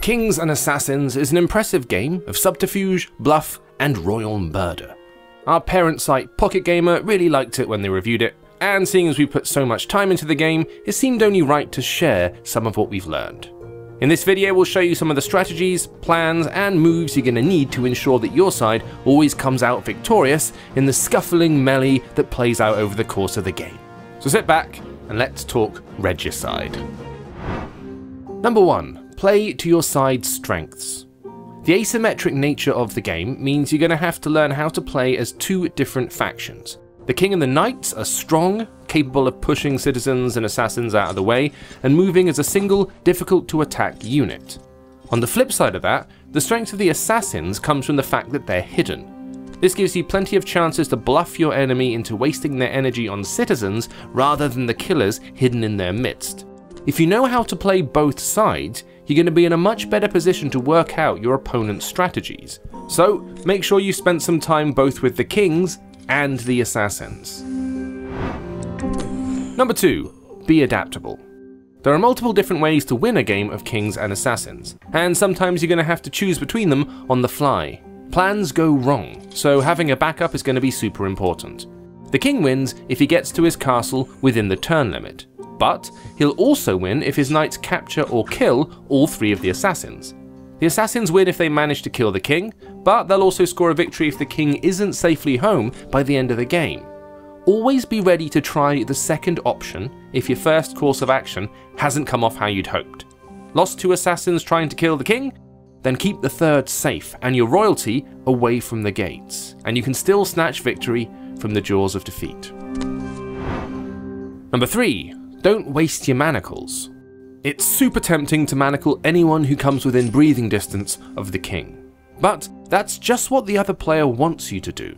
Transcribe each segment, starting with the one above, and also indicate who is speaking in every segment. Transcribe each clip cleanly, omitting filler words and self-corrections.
Speaker 1: Kings and Assassins is an impressive game of subterfuge, bluff, and royal murder. Our parent site Pocket Gamer really liked it when they reviewed it, and seeing as we put so much time into the game, it seemed only right to share some of what we've learned. In this video we'll show you some of the strategies, plans, and moves you're going to need to ensure that your side always comes out victorious in the scuffling melee that plays out over the course of the game. So sit back and let's talk regicide. Number 1. Play to your side's strengths. The asymmetric nature of the game means you're going to have to learn how to play as two different factions. The King and the Knights are strong, capable of pushing citizens and assassins out of the way, and moving as a single, difficult to attack unit. On the flip side of that, the strength of the assassins comes from the fact that they're hidden. This gives you plenty of chances to bluff your enemy into wasting their energy on citizens rather than the killers hidden in their midst. If you know how to play both sides, you're going to be in a much better position to work out your opponent's strategies. So make sure you spend some time both with the kings and the assassins. Number 2. Be adaptable. There are multiple different ways to win a game of kings and assassins, and sometimes you're going to have to choose between them on the fly. Plans go wrong, so having a backup is going to be super important. The king wins if he gets to his castle within the turn limit, but he'll also win if his knights capture or kill all 3 of the assassins. The assassins win if they manage to kill the king, but they'll also score a victory if the king isn't safely home by the end of the game. Always be ready to try the second option if your first course of action hasn't come off how you'd hoped. Lost 2 assassins trying to kill the king? Then keep the third safe and your royalty away from the gates, and you can still snatch victory from the jaws of defeat. Number 3. Don't waste your manacles. It's super tempting to manacle anyone who comes within breathing distance of the king. But that's just what the other player wants you to do.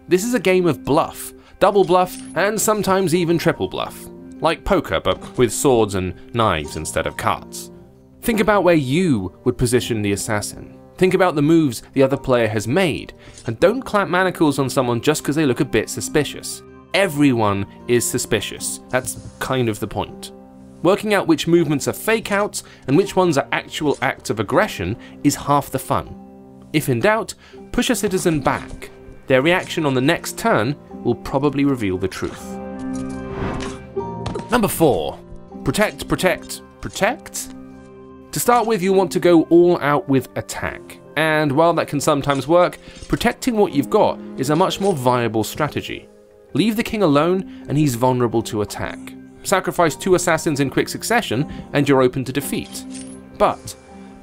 Speaker 1: This is a game of bluff, double bluff, and sometimes even triple bluff. Like poker, but with swords and knives instead of cards. Think about where you would position the assassin. Think about the moves the other player has made, and don't clamp manacles on someone just because they look a bit suspicious. Everyone is suspicious, that's kind of the point. Working out which movements are fake outs and which ones are actual acts of aggression is half the fun. If in doubt, push a citizen back. Their reaction on the next turn will probably reveal the truth. Number 4. Protect, protect, protect? To start with, you'll want to go all out with attack. And while that can sometimes work, protecting what you've got is a much more viable strategy. Leave the king alone and he's vulnerable to attack. Sacrifice 2 assassins in quick succession and you're open to defeat. But,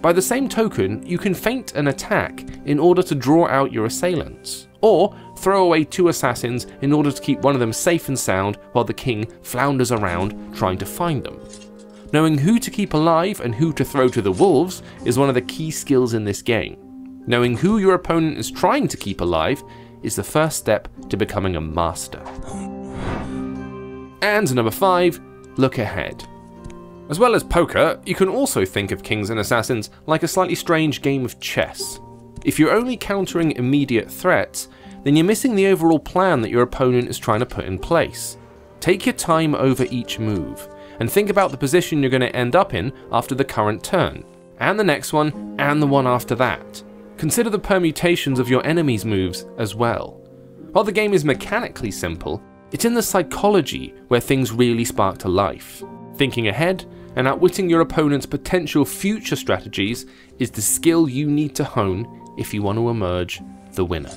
Speaker 1: by the same token, you can feint an attack in order to draw out your assailants. Or throw away 2 assassins in order to keep one of them safe and sound while the king flounders around trying to find them. Knowing who to keep alive and who to throw to the wolves is one of the key skills in this game. Knowing who your opponent is trying to keep alive is the first step to becoming a master. And number 5, look ahead. As well as poker, you can also think of kings and assassins like a slightly strange game of chess. If you're only countering immediate threats, then you're missing the overall plan that your opponent is trying to put in place. Take your time over each move, and think about the position you're going to end up in after the current turn, and the next one, and the one after that. Consider the permutations of your enemy's moves as well. While the game is mechanically simple, it's in the psychology where things really spark to life. Thinking ahead and outwitting your opponent's potential future strategies is the skill you need to hone if you want to emerge the winner.